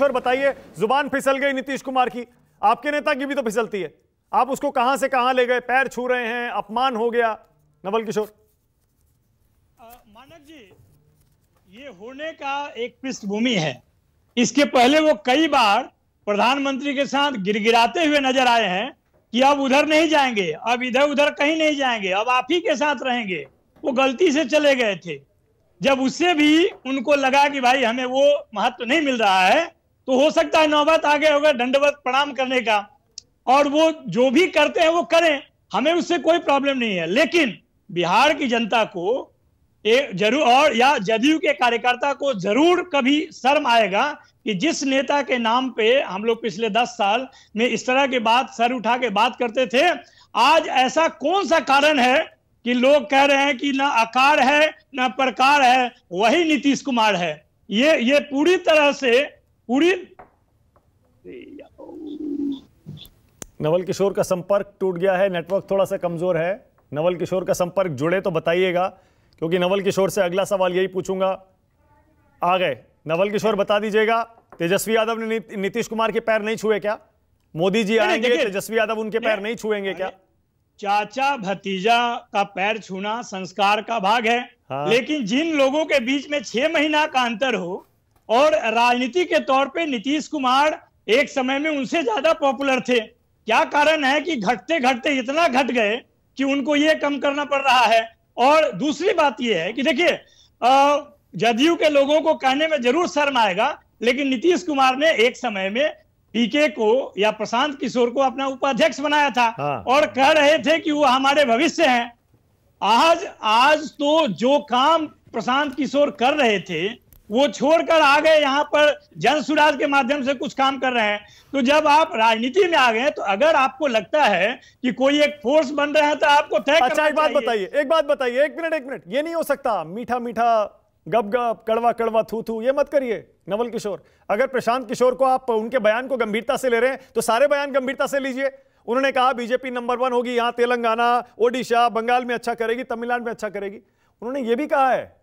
फिर बताइए, जुबान फिसल गई नीतीश कुमार की, आपके नेता की भी तो फिसलती है, आप उसको कहां से कहां ले गए, पैर छू रहे हैं, अपमान हो गया। नवल किशोर मानक जी, ये होने का एक पृष्ठभूमि है। इसके पहले वो कई बार प्रधानमंत्री के साथ गिड़गिड़ाते हुए नजर आए हैं कि अब उधर नहीं जाएंगे, अब इधर उधर कहीं नहीं जाएंगे, अब आप ही के साथ रहेंगे। वो गलती से चले गए थे। जब उससे भी उनको लगा कि भाई हमें वो महत्व नहीं मिल रहा है, तो हो सकता है नौबत आ गया होगा दंडवत प्रणाम करने का, और वो जो भी करते हैं वो करें, हमें उससे कोई प्रॉब्लम नहीं है। लेकिन बिहार की जनता को जरूर, और या जदयू के कार्यकर्ता को जरूर कभी शर्म आएगा कि जिस नेता के नाम पे हम लोग पिछले 10 साल में इस तरह की बात सर उठा के बात करते थे, आज ऐसा कौन सा कारण है कि लोग कह रहे हैं कि ना आकार है ना प्रकार है, वही नीतीश कुमार है। ये पूरी तरह से नवल किशोर का संपर्क टूट गया है, नेटवर्क थोड़ा सा कमजोर है। नवल किशोर का संपर्क जुड़े तो बताइएगा, क्योंकि नवल किशोर से अगला सवाल यही पूछूंगा। आ गए नवल किशोर, बता दीजिएगा, तेजस्वी यादव ने नीतीश कुमार के पैर नहीं छुए क्या? मोदी जी आएंगे, तेजस्वी यादव उनके पैर नहीं छुएंगे क्या? चाचा भतीजा का पैर छूना संस्कार का भाग है। हाँ। लेकिन जिन लोगों के बीच में 6 महीना का अंतर हो, और राजनीति के तौर पे नीतीश कुमार एक समय में उनसे ज्यादा पॉपुलर थे, क्या कारण है कि घटते घटते इतना घट गए कि उनको ये कम करना पड़ रहा है? और दूसरी बात यह है कि देखिए, जदयू के लोगों को कहने में जरूर शर्म आएगा, लेकिन नीतीश कुमार ने एक समय में पीके को या प्रशांत किशोर को अपना उपाध्यक्ष बनाया था। हाँ। और कह रहे थे कि वो हमारे भविष्य हैं। आज तो जो काम प्रशांत किशोर कर रहे थे वो छोड़कर आ गए, यहाँ पर जन सुराज के माध्यम से कुछ काम कर रहे हैं। तो जब आप राजनीति में आ गए, तो अगर आपको लगता है कि कोई एक फोर्स बन रहा है, तो आपको तय करना चाहिए। एक बात बताइए, एक मिनट, ये नहीं हो सकता मीठा मीठा गप गप कड़वा कड़वा थू थू, ये मत करिए नवल किशोर। अगर प्रशांत किशोर को आप उनके बयान को गंभीरता से ले रहे हैं, तो सारे बयान गंभीरता से लीजिए। उन्होंने कहा बीजेपी नंबर 1 होगी, यहां तेलंगाना, ओडिशा, बंगाल में अच्छा करेगी, तमिलनाडु में अच्छा करेगी। उन्होंने ये भी कहा है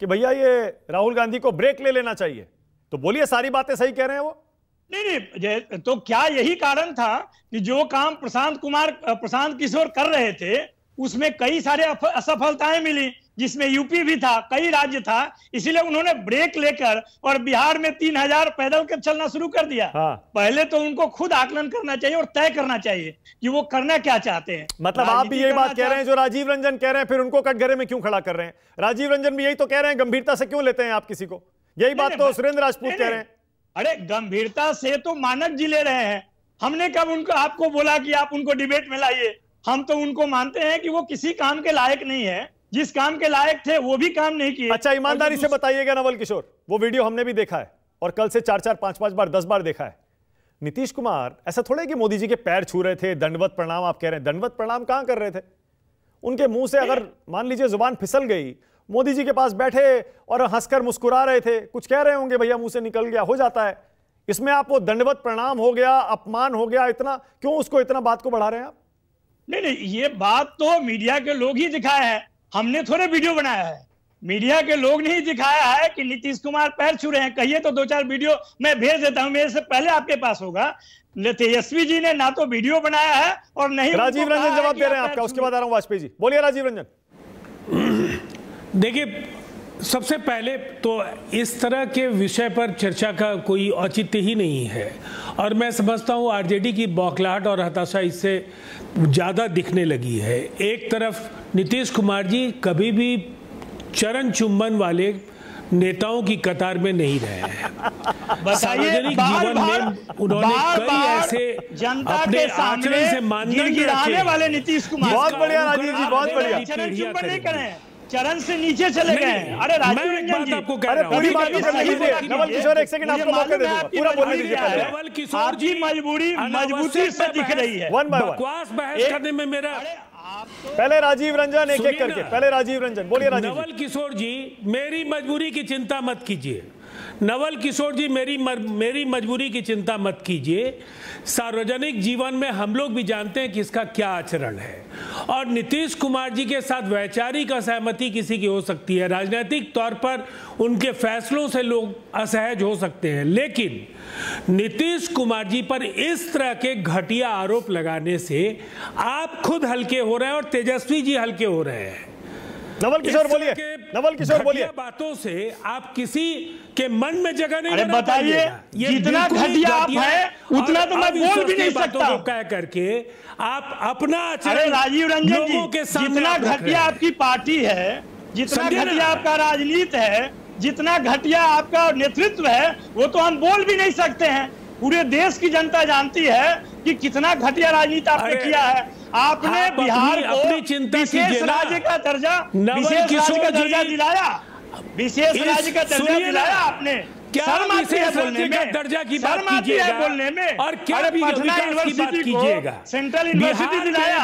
कि भैया ये राहुल गांधी को ब्रेक ले लेना चाहिए। तो बोलिए, सारी बातें सही कह रहे हैं वो? नहीं, तो क्या यही कारण था कि जो काम प्रशांत किशोर कर रहे थे उसमें कई सारे असफलताएं मिली, जिसमें यूपी भी था, कई राज्य था, इसीलिए उन्होंने ब्रेक लेकर और बिहार में 3000 पैदल कर चलना शुरू कर दिया। हाँ। पहले तो उनको खुद आकलन करना चाहिए और तय करना चाहिए कि वो करना क्या चाहते हैं। मतलब आप भी यही बात कह रहे हैं जो राजीव रंजन कह रहे हैं, फिर उनको कटघरे में क्यों खड़ा कर रहे हैं? राजीव रंजन भी यही तो कह रहे हैं, गंभीरता से क्यों लेते हैं आप किसी को? यही बात तो सुरेंद्र राजपूत कह रहे हैं। अरे गंभीरता से तो मानक जी ले रहे हैं। हमने कब उनको आपको बोला कि आप उनको डिबेट में लाइए? हम तो उनको मानते हैं कि वो किसी काम के लायक नहीं है, जिस काम के लायक थे वो भी काम नहीं किए। अच्छा, ईमानदारी से बताइएगा नवल किशोर, वो वीडियो हमने भी देखा है और कल से 4-4, 5-5 बार, 10 बार देखा है। नीतीश कुमार ऐसा थोड़ा है कि मोदी जी के पैर छू रहे थे, दंडवत प्रणाम आप कह रहे हैं। दंडवत प्रणाम कहां कर रहे थे? उनके मुंह से अगर मान लीजिए जुबान फिसल गई, मोदी जी के पास बैठे और हंसकर मुस्कुरा रहे थे, कुछ कह रहे होंगे, भैया मुंह से निकल गया, हो जाता है। इसमें आप वो दंडवत प्रणाम हो गया, अपमान हो गया, इतना क्यों उसको इतना बात को बढ़ा रहे हैं आप? नहीं, ये बात तो मीडिया के लोग ही दिखाए हैं, हमने थोड़े वीडियो बनाया है। मीडिया के लोग नहीं दिखाया है कि नीतीश कुमार पैर छू रहे हैं। कहिए तो 2-4 वीडियो मैं भेज देता हूं, मेरे से पहले आपके पास होगा। तेजस्वी जी ने ना तो वीडियो बनाया है और नहीं राजीव रंजन जवाब दे रहे हैं आपका, उसके बाद आ रहा हूं वाजपेयी जी। बोलिए राजीव रंजन। देखिए, सबसे पहले तो इस तरह के विषय पर चर्चा का कोई औचित्य ही नहीं है, और मैं समझता हूँ आरजेडी की बौखलाहट और हताशा इससे ज़्यादा दिखने लगी है। एक तरफ नीतीश कुमार जी कभी भी चरण चुंबन वाले नेताओं की कतार में नहीं रहे हैं। सार्वजनिक जीवन में उन्होंने कई ऐसे अपने आचरण से मानदंड रखे वाले नीतीश कुमार। बहुत बढ़िया राजीव जी, बहुत बढ़िया। चरण चुंबन नहीं करें, चरण से नीचे चले गए। अरे राजीव रंजन जी, आपको कह रहा हूं, पूरी बात करने दीजिए। नवल किशोर एक सेकंड आपको मौका दे दूंगा, पूरा बोलने दीजिए पहले। नवल किशोर जी मजबूती से दिख रही है। बकवास बहस करने में मेरा पहले राजीव रंजन एक-एक करके, पहले राजीव रंजन बोलिए। राजीव नवल किशोर जी, मेरी मजबूरी की चिंता मत कीजिए। नवल किशोर जी, मेरी मजबूरी की चिंता मत कीजिए। सार्वजनिक जीवन में हम लोग भी जानते हैं कि इसका क्या आचरण है, और नीतीश कुमार जी के साथ वैचारिक असहमति किसी की हो सकती है, राजनीतिक तौर पर उनके फैसलों से लोग असहज हो सकते हैं, लेकिन नीतीश कुमार जी पर इस तरह के घटिया आरोप लगाने से आप खुद हल्के हो रहे हैं और तेजस्वी जी हल्के हो रहे हैं। नवल किशोर बोलिए, नवल किशोर बोलिए। बातों से आप किसी के मन में जगह नहीं अरे बताइए, जितना घटिया आप है उतना तो मैं बोल भी नहीं सकता। कह करके आप अपना, अरे राजीव रंजन जी, जितना घटिया आपकी पार्टी है, जितना घटिया आपका राजनीति है, जितना घटिया आपका नेतृत्व है, वो तो हम बोल भी नहीं सकते हैं। पूरे देश की जनता जानती है कि कितना घटिया राजनीति आपने किया है। आपने बिहार को विशेष राज्य का दर्जा दिलाया, विशेष राज्य का दर्जा दिलाया आपने। क्या विशेष राज्य का दर्जा की बात कीजिएगा बोलने में, और क्या पटना यूनिवर्सिटी कीजिएगा, सेंट्रल यूनिवर्सिटी दिलाया,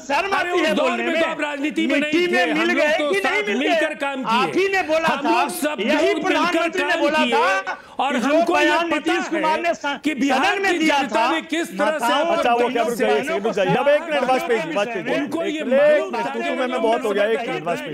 शर्म आती है बोलने में। तो राजनीति में मिट्टी में मिल गए कि नहीं मिल मिलकर काम किए, आप ही ने बोला था, यही प्रधानमंत्री ने बोला था, और हमको बयान नीतीश कुमार ने कि बिहार में दिया था किस तरह से। अच्छा वो क्या, रुक जाइए, अब 1 मिनट वाजपेयी, उनको ये मालूम था में बहुत हो गया, 1 मिनट वाजपेयी।